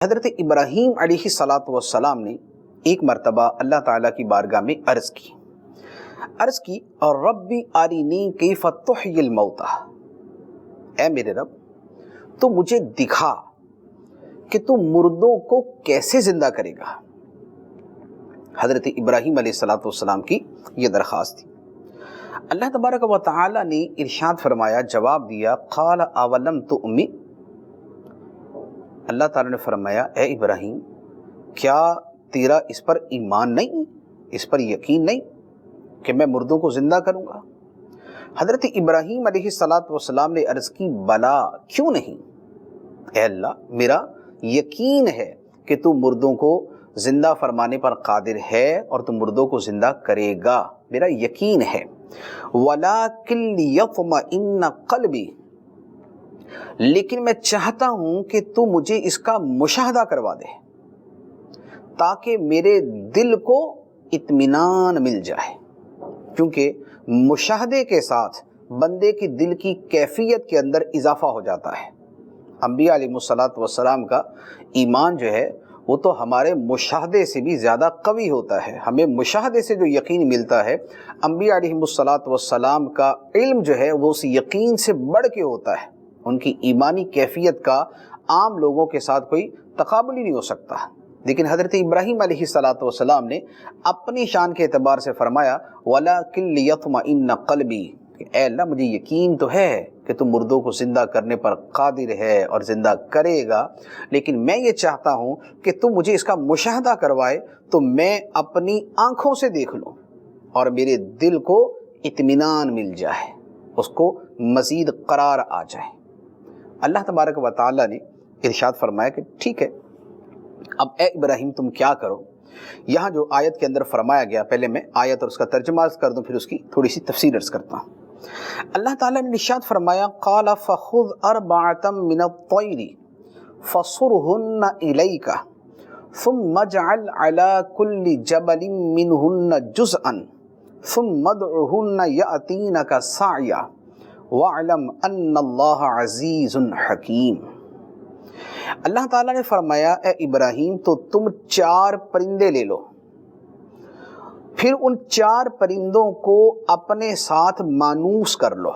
حضرت ابراہیم علیہ الصلاۃ والسلام نے ایک مرتبہ اللہ تعالیٰ کی بارگاہ میں عرض کی اور ربی ارینی کیف تحیی الموتى، اے میرے رب تو مجھے دکھا کہ تو مردوں کو کیسے زندہ کرے گا۔ حضرت ابراہیم علیہ الصلاۃ والسلام کی یہ درخواست تھی۔ اللہ تبارک و تعالی نے ارشاد فرمایا، جواب دیا، قال اولم تؤمن، اللہ تعالیٰ نے فرمایا اے ابراہیم کیا تیرا اس پر ایمان نہیں، اس پر یقین نہیں کہ میں مردوں کو زندہ کروں گا؟ حضرت ابراہیم علیہ الصلاۃ والسلام نے عرض کی، بلا کیوں نہیں، اے اللہ میرا یقین ہے کہ تو مردوں کو زندہ فرمانے پر قادر ہے اور تو مردوں کو زندہ کرے گا، میرا یقین ہے۔ وَلَٰكِن لِيَطْمَئِنَّ قَلْبِي، لیکن میں چاہتا ہوں کہ تو مجھے اس کا مشاہدہ کروا دے تاکہ میرے دل کو اطمینان مل جائے، کیونکہ مشاہدے کے ساتھ بندے کی دل کی کیفیت کے اندر اضافہ ہو جاتا ہے۔ انبیاء علیہ الصلاۃ والسلام کا ایمان جو ہے وہ تو ہمارے مشاہدے سے بھی زیادہ قوی ہوتا ہے۔ ہمیں مشاہدے سے جو یقین ملتا ہے، انبیاء علیہ الصلاۃ والسلام کا علم جو ہے وہ اس یقین سے بڑھ کے ہوتا ہے۔ ان کی ایمانی کیفیت کا عام لوگوں کے ساتھ کوئی تقابل ہی نہیں ہو سکتا۔ لیکن حضرت ابراہیم علیہ الصلاۃ والسلام نے اپنی شان کے اعتبار سے فرمایا، وَلَٰكِن لِيَطْمَئِنَّ قَلْبِي، کہ اے اللہ مجھے یقین تو ہے کہ تم مردوں کو زندہ کرنے پر قادر ہے اور زندہ کرے گا، لیکن میں یہ چاہتا ہوں کہ تم مجھے اس کا مشاہدہ کروائے تو میں اپنی آنکھوں سے دیکھ لوں اور میرے دل کو اطمینان مل جائے، اس کو مزید قرار آ جائے۔ اللہ تبارک و تعالیٰ نے ارشاد فرمایا کہ ٹھیک ہے، اب اے ابراہیم تم کیا کرو۔ یہاں جو آیت کے اندر فرمایا گیا، پہلے میں آیت اور اس کا ترجمہ عرض کر دوں، پھر اس کی تھوڑی سی تفسیر عرض کرتا ہوں۔ اللہ تعالیٰ نے ارشاد فرمایا، قال فخذ اربعة من الطیر فصرهن الیک ثم اجعل على كل جبل منهن جزءا ثم ادعهن یأتینک سعیا وَاعْلَمْ أَنَّ اللَّهَ عَزِیزٌ حَکِیم۔ اللہ تعالیٰ نے فرمایا، اے ابراہیم تو تم 4 پرندے لے لو، پھر ان 4 پرندوں کو اپنے ساتھ مانوس کر لو،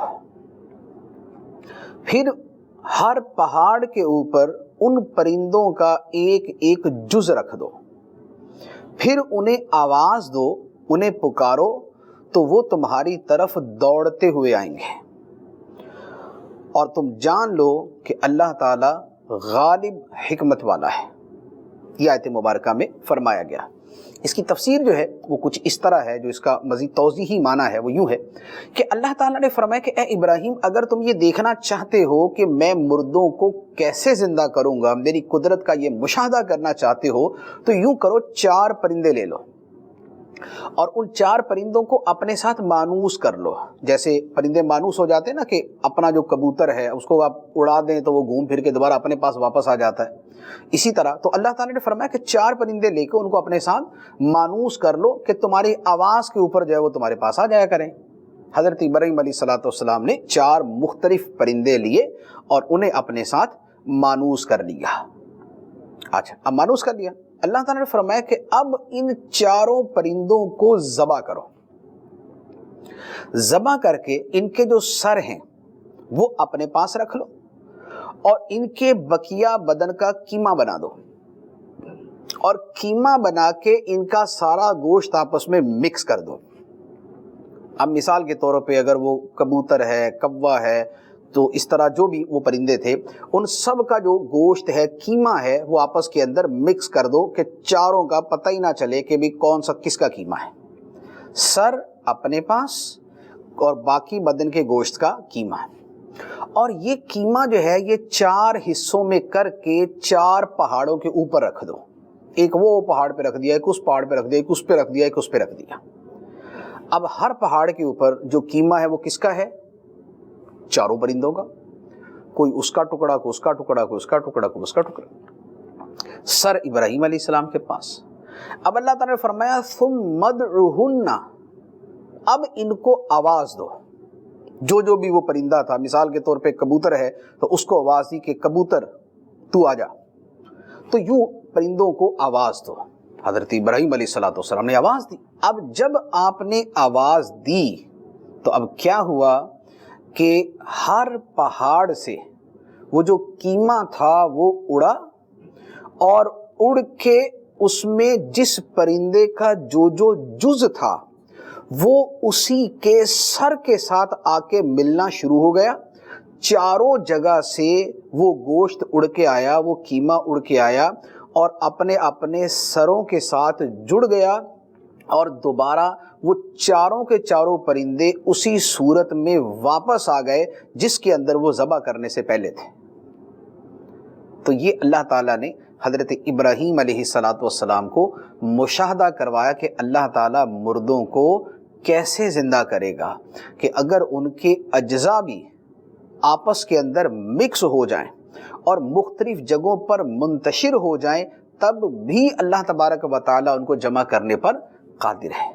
پھر ہر پہاڑ کے اوپر ان پرندوں کا ایک ایک جز رکھ دو، پھر انہیں آواز دو، انہیں پکارو تو وہ تمہاری طرف دوڑتے ہوئے آئیں گے، اور تم جان لو کہ اللہ تعالیٰ غالب حکمت والا ہے۔ یہ آیت مبارکہ میں فرمایا گیا۔ اس کی تفسیر جو ہے وہ کچھ اس طرح ہے، جو اس کا مزید توضیحی معنی ہے وہ یوں ہے کہ اللہ تعالیٰ نے فرمایا کہ اے ابراہیم اگر تم یہ دیکھنا چاہتے ہو کہ میں مردوں کو کیسے زندہ کروں گا، میری قدرت کا یہ مشاہدہ کرنا چاہتے ہو تو یوں کرو، 4 پرندے لے لو اور ان 4 پرندوں کو اپنے ساتھ مانوس کر لو۔ جیسے پرندے مانوس ہو جاتے ہیں نا، کہ اپنا جو کبوتر ہے اس کو آپ اڑا دیں تو وہ گھوم پھر کے دوبارہ اپنے پاس واپس آ جاتا ہے، اسی طرح تو اللہ تعالیٰ نے فرمایا کہ 4 پرندے لے کے ان کو اپنے ساتھ مانوس کر لو کہ تمہاری آواز کے اوپر جو ہے وہ تمہارے پاس آ جایا کریں۔ حضرت ابراہیم علیہ الصلاۃ والسلام نے 4 مختلف پرندے لیے اور انہیں اپنے ساتھ مانوس کر لیا۔ اچھا، اب مانوس کر لیا، اللہ تعالیٰ نے فرمایا کہ اب ان 4 پرندوں کو ذبح کرو، ذبح کر کے ان کے جو سر ہیں وہ اپنے پاس رکھ لو اور ان کے بقیہ بدن کا قیمہ بنا دو، اور قیمہ بنا کے ان کا سارا گوشت آپس میں مکس کر دو۔ اب مثال کے طور پہ اگر وہ کبوتر ہے، کوا ہے، تو اس طرح جو بھی وہ پرندے تھے ان سب کا جو گوشت ہے، قیمہ ہے، وہ آپس کے اندر مکس کر دو کہ 4 کا پتہ ہی نہ چلے کہ بھی کون سا کس کا قیمہ ہے۔ سر اپنے پاس اور باقی بدن کے گوشت کا قیمہ ہے، اور یہ قیمہ جو ہے یہ 4 حصوں میں کر کے 4 پہاڑوں کے اوپر رکھ دو۔ ایک وہ پہاڑ پہ رکھ دیا، ایک اس پہاڑ پہ رکھ دیا، ایک اس پہ رکھ دیا، ایک اس پہ رکھ دیا۔ اب ہر پہاڑ کے اوپر جو قیمہ ہے وہ کس کا ہے؟ 4 پرندوں کا، کوئی اس کا ٹکڑا، کوئی اس کا ٹکڑا، کوئی اس کا ٹکڑا، کوئی اس کا ٹکڑا۔ سر ابراہیم علیہ السلام کے پاس۔ اب اللہ تعالیٰ نے فرمایا ثم ادعوہن، اب ان کو آواز دو، جو بھی وہ پرندہ تھا، مثال کے طور پہ کبوتر ہے تو اس کو آواز دی کہ کبوتر تو آ جا، تو یوں پرندوں کو آواز دو۔ حضرت ابراہیم علیہ السلام نے آواز دی۔ اب جب آپ نے آواز دی تو اب کیا ہوا کہ ہر پہاڑ سے وہ جو کیما تھا وہ اڑا، اور اڑ کے اس میں جس پرندے کا جو جز تھا وہ اسی کے سر کے ساتھ آ کے ملنا شروع ہو گیا۔ چاروں جگہ سے وہ گوشت اڑ کے آیا، وہ کیما اڑ کے آیا اور اپنے اپنے سروں کے ساتھ جڑ گیا، اور دوبارہ وہ چاروں کے چاروں پرندے اسی صورت میں واپس آ گئے جس کے اندر وہ ذبح کرنے سے پہلے تھے۔ تو یہ اللہ تعالیٰ نے حضرت ابراہیم علیہ السلام کو مشاہدہ کروایا کہ اللہ تعالیٰ مردوں کو کیسے زندہ کرے گا، کہ اگر ان کے اجزاء بھی آپس کے اندر مکس ہو جائیں اور مختلف جگہوں پر منتشر ہو جائیں تب بھی اللہ تبارک و تعالیٰ ان کو جمع کرنے پر قادر ہے۔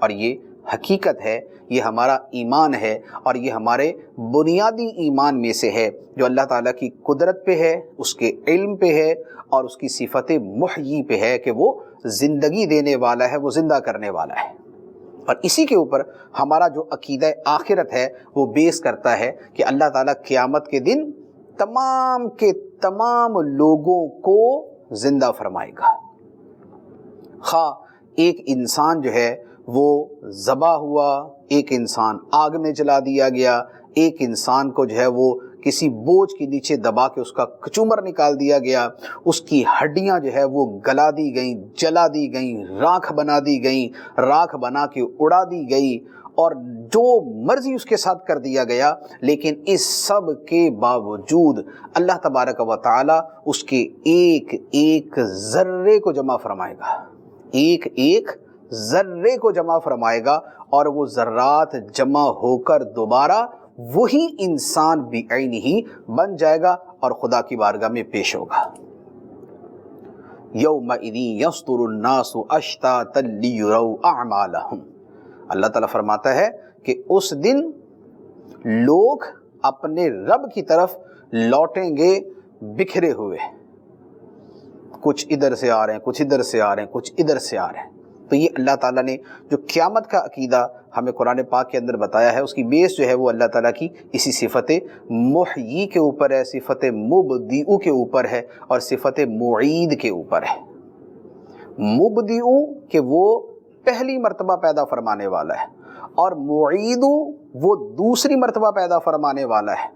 اور یہ حقیقت ہے، یہ ہمارا ایمان ہے، اور یہ ہمارے بنیادی ایمان میں سے ہے جو اللہ تعالیٰ کی قدرت پہ ہے، اس کے علم پہ ہے، اور اس کی صفت محیی پہ ہے کہ وہ زندگی دینے والا ہے، وہ زندہ کرنے والا ہے۔ اور اسی کے اوپر ہمارا جو عقیدہ آخرت ہے وہ بیس کرتا ہے کہ اللہ تعالیٰ قیامت کے دن تمام کے تمام لوگوں کو زندہ فرمائے گا۔ خواہ ایک انسان جو ہے وہ ذبح ہوا، ایک انسان آگ میں جلا دیا گیا، ایک انسان کو جو ہے وہ کسی بوجھ کے نیچے دبا کے اس کا کچومر نکال دیا گیا، اس کی ہڈیاں جو ہے وہ گلا دی گئیں، جلا دی گئیں، راکھ بنا دی گئیں، راکھ بنا کے اڑا دی گئی، اور جو مرضی اس کے ساتھ کر دیا گیا، لیکن اس سب کے باوجود اللہ تبارک و تعالی اس کے ایک ایک ذرے کو جمع فرمائے گا، ایک ایک ذرے کو جمع فرمائے گا، اور وہ ذرات جمع ہو کر دوبارہ وہی انسان بعینہ ہی بن جائے گا اور خدا کی بارگاہ میں پیش ہوگا۔ یومئذ یصدر الناس اشتاتا لیروا اعمالہم، اللہ تعالیٰ فرماتا ہے کہ اس دن لوگ اپنے رب کی طرف لوٹیں گے بکھرے ہوئے، کچھ ادھر سے آ رہے ہیں، کچھ ادھر سے آ رہے ہیں، کچھ ادھر سے آ رہے ہیں۔ تو یہ اللہ تعالیٰ نے جو قیامت کا عقیدہ ہمیں قرآن پاک کے اندر بتایا ہے، اس کی بیس جو ہے وہ اللہ تعالیٰ کی اسی صفت محیی کے اوپر ہے، صفت مبدئ کے اوپر ہے، اور صفت معید کے اوپر ہے۔ مبدئ کہ وہ پہلی مرتبہ پیدا فرمانے والا ہے، اور معید وہ دوسری مرتبہ پیدا فرمانے والا ہے،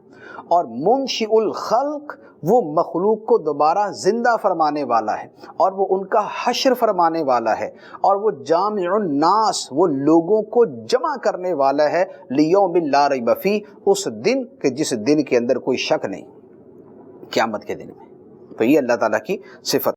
اور منشئ الخلق وہ مخلوق کو دوبارہ زندہ فرمانے والا ہے، اور وہ ان کا حشر فرمانے والا ہے، اور وہ جامع الناس وہ لوگوں کو جمع کرنے والا ہے، لیوم لا ریب فیہ اس دن کہ جس دن کے اندر کوئی شک نہیں، قیامت کے دن میں۔ تو یہ اللہ تعالیٰ کی صفت